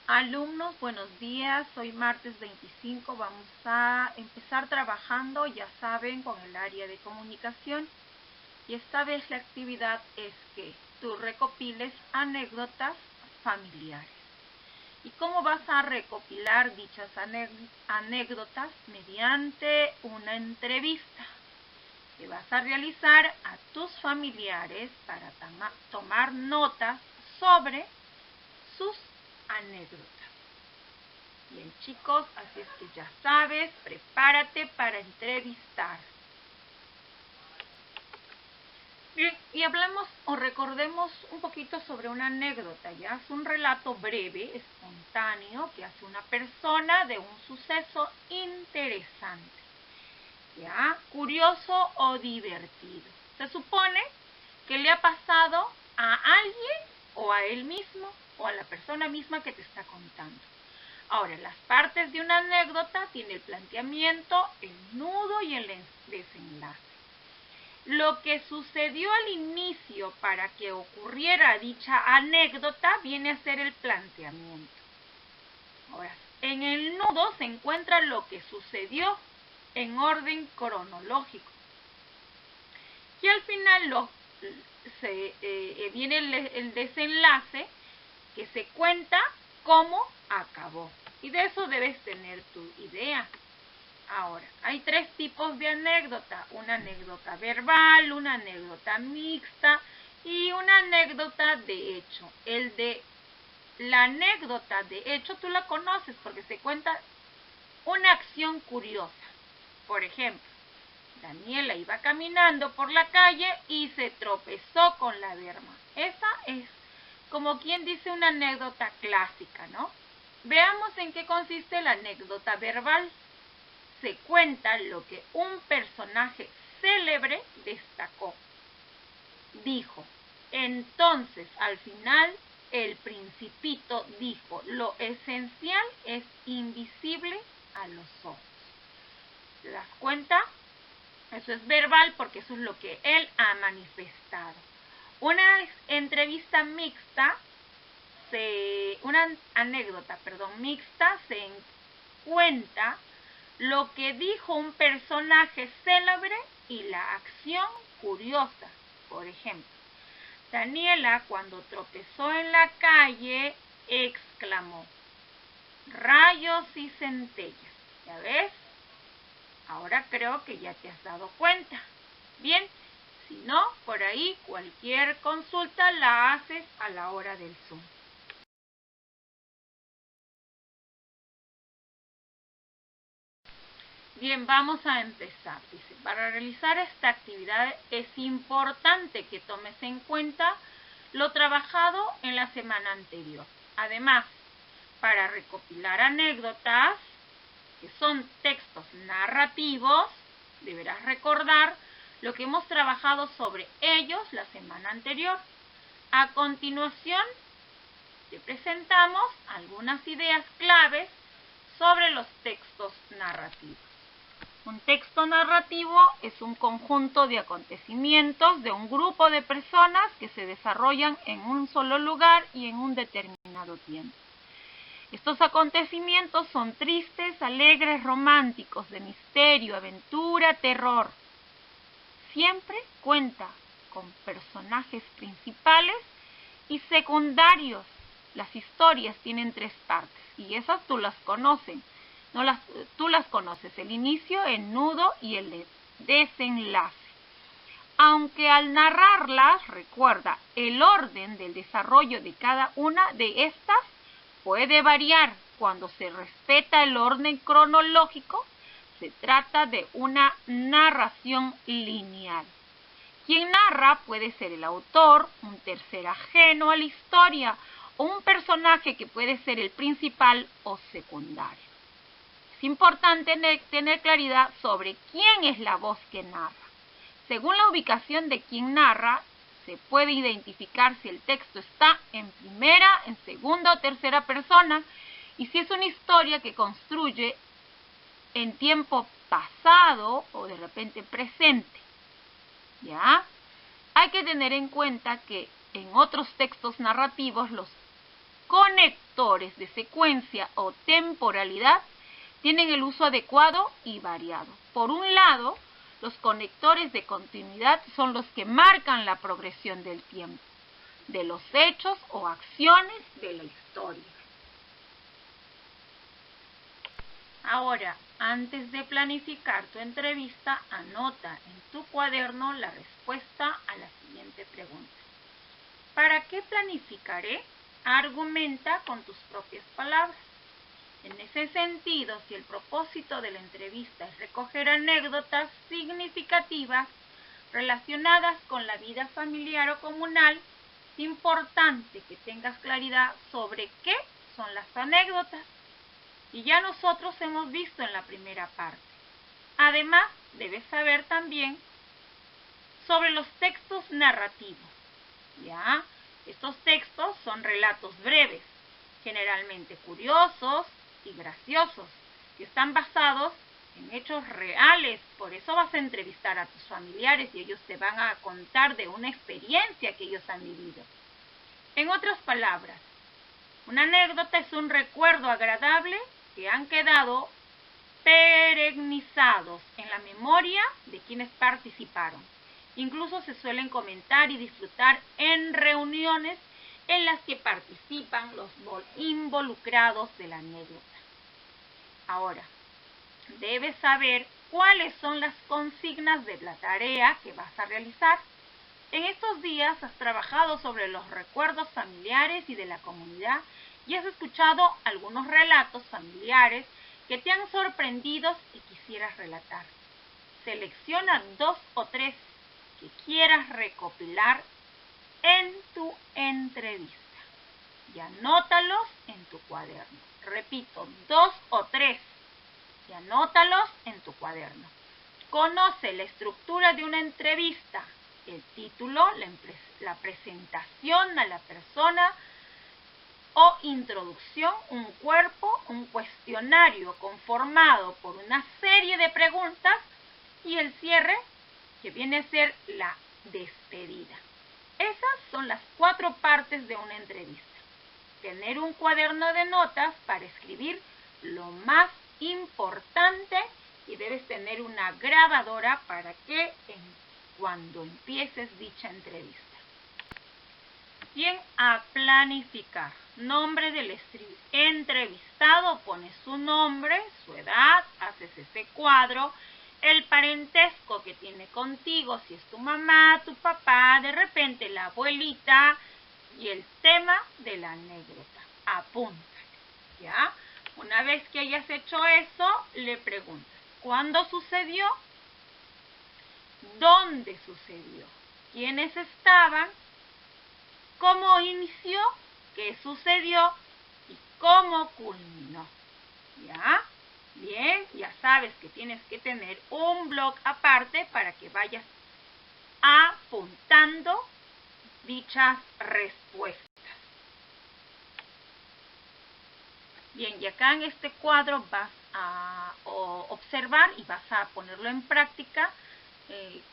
Alumnos, buenos días. Hoy martes 25 vamos a empezar trabajando, ya saben, con el área de comunicación. Y esta vez la actividad es que tú recopiles anécdotas familiares. ¿Y cómo vas a recopilar dichas anécdotas? Mediante una entrevista que vas a realizar a tus familiares para tomar notas sobre sus anécdotas. Bien, chicos, así es que ya sabes, prepárate para entrevistar. Bien, y hablemos o recordemos un poquito sobre una anécdota, ¿ya? Es un relato breve, espontáneo, que hace una persona de un suceso interesante, ¿ya? Curioso o divertido. Se supone que le ha pasado a alguien o a él mismo o a la persona misma que te está contando. Ahora, las partes de una anécdota tiene el planteamiento, el nudo y el desenlace. Lo que sucedió al inicio para que ocurriera dicha anécdota viene a ser el planteamiento. Ahora, en el nudo se encuentra lo que sucedió en orden cronológico. Y al final viene el desenlace que se cuenta cómo acabó. Y de eso debes tener tu idea. Ahora, hay tres tipos de anécdota. Una anécdota verbal, una anécdota mixta y una anécdota de hecho. La anécdota de hecho tú la conoces porque se cuenta una acción curiosa. Por ejemplo, Daniela iba caminando por la calle y se tropezó con la berma. Esa es como quien dice una anécdota clásica, ¿no? Veamos en qué consiste la anécdota verbal. Se cuenta lo que un personaje célebre destacó. Dijo, entonces al final el Principito dijo, lo esencial es invisible a los ojos. ¿Te das cuenta? Eso es verbal porque eso es lo que él ha manifestado. Una entrevista mixta, una anécdota mixta se cuenta lo que dijo un personaje célebre y la acción curiosa. Por ejemplo, Daniela cuando tropezó en la calle exclamó, rayos y centellas. ¿Ya ves? Ahora creo que ya te has dado cuenta. Bien, si no, por ahí cualquier consulta la haces a la hora del Zoom. Bien, vamos a empezar. Dice, para realizar esta actividad es importante que tomes en cuenta lo trabajado en la semana anterior. Además, para recopilar anécdotas, que son textos narrativos, deberás recordar lo que hemos trabajado sobre ellos la semana anterior. A continuación, te presentamos algunas ideas claves sobre los textos narrativos. Un texto narrativo es un conjunto de acontecimientos de un grupo de personas que se desarrollan en un solo lugar y en un determinado tiempo. Estos acontecimientos son tristes, alegres, románticos, de misterio, aventura, terror. Siempre cuenta con personajes principales y secundarios. Las historias tienen tres partes y esas tú las conoces. Tú las conoces, el inicio, el nudo y el desenlace. Aunque al narrarlas, recuerda, el orden del desarrollo de cada una de estas puede variar. Cuando se respeta el orden cronológico, se trata de una narración lineal. Quien narra puede ser el autor, un tercer ajeno a la historia o un personaje que puede ser el principal o secundario. Es importante tener claridad sobre quién es la voz que narra. Según la ubicación de quien narra, se puede identificar si el texto está en primera, en segunda o tercera persona y si es una historia que construye en tiempo pasado o de repente presente. ¿Ya? Hay que tener en cuenta que en otros textos narrativos los conectores de secuencia o temporalidad tienen el uso adecuado y variado. Por un lado, los conectores de continuidad son los que marcan la progresión del tiempo, de los hechos o acciones de la historia. Ahora, antes de planificar tu entrevista, anota en tu cuaderno la respuesta a la siguiente pregunta. ¿Para qué planificaré? Argumenta con tus propias palabras. En ese sentido, si el propósito de la entrevista es recoger anécdotas significativas relacionadas con la vida familiar o comunal, es importante que tengas claridad sobre qué son las anécdotas. Y ya nosotros hemos visto en la primera parte. Además, debes saber también sobre los textos narrativos. ¿Ya? Estos textos son relatos breves, generalmente curiosos y graciosos, que están basados en hechos reales. Por eso vas a entrevistar a tus familiares y ellos te van a contar de una experiencia que ellos han vivido. En otras palabras, una anécdota es un recuerdo agradable que han quedado perennizados en la memoria de quienes participaron. Incluso se suelen comentar y disfrutar en reuniones en las que participan los involucrados de la anécdota. Ahora, debes saber cuáles son las consignas de la tarea que vas a realizar. En estos días has trabajado sobre los recuerdos familiares y de la comunidad y has escuchado algunos relatos familiares que te han sorprendido y quisieras relatar. Selecciona 2 o 3 que quieras recopilar en tu entrevista y anótalos en tu cuaderno. Repito, 2 o 3 y anótalos en tu cuaderno. Conoce la estructura de una entrevista, el título, la presentación a la persona o introducción, un cuerpo, un cuestionario conformado por una serie de preguntas y el cierre, que viene a ser la despedida. Esas son las 4 partes de una entrevista. Tener un cuaderno de notas para escribir lo más importante y debes tener una grabadora para que cuando empieces dicha entrevista. Bien, a planificar. Nombre del entrevistado, pones su nombre, su edad, haces ese cuadro, el parentesco que tiene contigo, si es tu mamá, tu papá, de repente la abuelita, y el tema de la anécdota. Apúntale, ¿ya? Una vez que hayas hecho eso, le preguntas, ¿cuándo sucedió? ¿Dónde sucedió? ¿Quiénes estaban? ¿Cómo inició? ¿Qué sucedió? ¿Y cómo culminó? ¿Ya? Bien, ya sabes que tienes que tener un blog aparte para que vayas apuntando dichas respuestas. Bien, y acá en este cuadro vas a observar y vas a ponerlo en práctica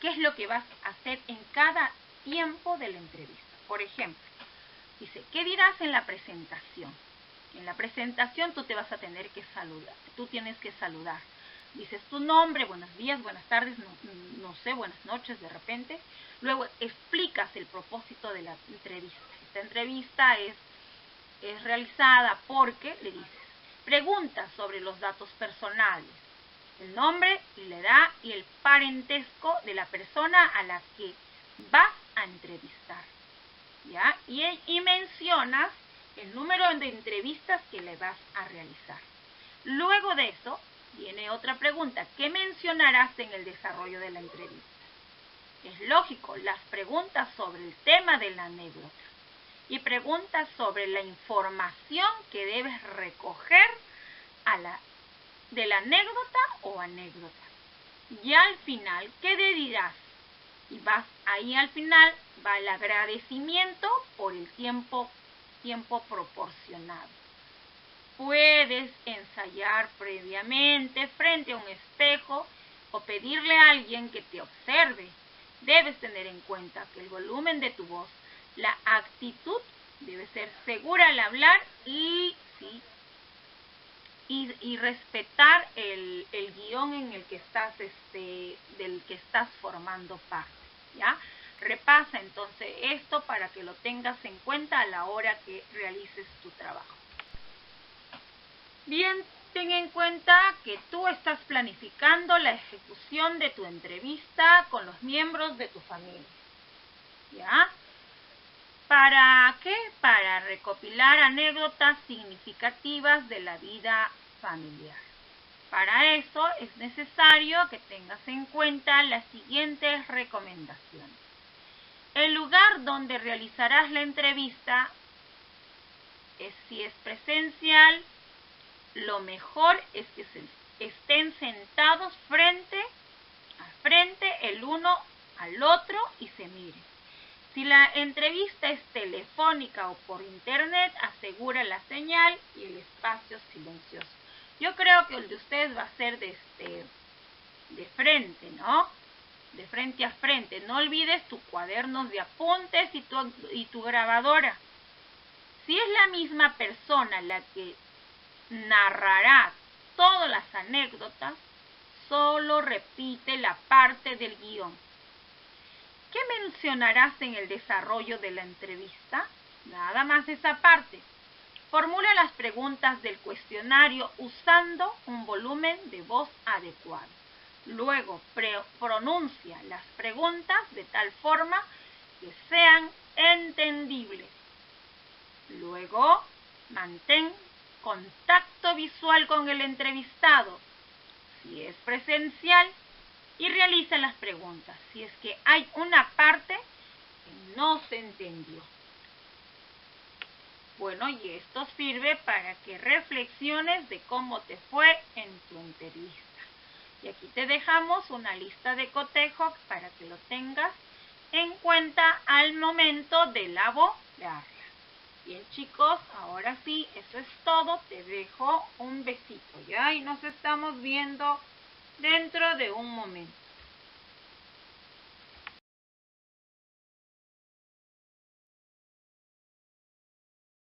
qué es lo que vas a hacer en cada tiempo de la entrevista. Por ejemplo, dice, ¿qué dirás en la presentación? En la presentación tú te vas a tener que saludar, tú tienes que saludar. Dices tu nombre, buenos días, buenas tardes, no sé, buenas noches de repente. Luego explicas el propósito de la entrevista. Esta entrevista es realizada porque, le dices, preguntas sobre los datos personales, el nombre y la edad y el parentesco de la persona a la que vas a entrevistar. ¿Ya? Y mencionas el número de entrevistas que le vas a realizar. Luego de eso, viene otra pregunta. ¿Qué mencionarás en el desarrollo de la entrevista? Es lógico, las preguntas sobre el tema de la anécdota y preguntas sobre la información que debes recoger de la anécdota o anécdota. Y al final, ¿qué dirás? Y vas ahí al final, va el agradecimiento por el tiempo proporcionado. Puedes ensayar previamente frente a un espejo o pedirle a alguien que te observe. Debes tener en cuenta que el volumen de tu voz, la actitud Debes ser segura al hablar y respetar el guión en el que estás, del que estás formando parte, ¿ya? Repasa entonces esto para que lo tengas en cuenta a la hora que realices tu trabajo. Bien, ten en cuenta que tú estás planificando la ejecución de tu entrevista con los miembros de tu familia, ¿ya? ¿Para qué? Para recopilar anécdotas significativas de la vida familiar. Para eso es necesario que tengas en cuenta las siguientes recomendaciones. El lugar donde realizarás la entrevista, si es presencial, lo mejor es que estén sentados frente a frente el uno al otro y se miren. Si la entrevista es telefónica o por internet, asegura la señal y el espacio silencioso. Yo creo que el de ustedes va a ser de frente, ¿no? De frente a frente. No olvides tus cuadernos de apuntes y tu grabadora. Si es la misma persona la que narrará todas las anécdotas, solo repite la parte del guión. ¿Qué mencionarás en el desarrollo de la entrevista? Nada más esa parte. Formula las preguntas del cuestionario usando un volumen de voz adecuado. Luego pronuncia las preguntas de tal forma que sean entendibles. Luego, mantén contacto visual con el entrevistado, si es presencial, y realiza las preguntas, si es que hay una parte que no se entendió. Bueno, y esto sirve para que reflexiones de cómo te fue en tu entrevista. Y aquí te dejamos una lista de cotejos para que lo tengas en cuenta al momento de elaborarla. Bien, chicos, ahora sí, eso es todo. Te dejo un besito, ¿ya? Y nos estamos viendo dentro de un momento.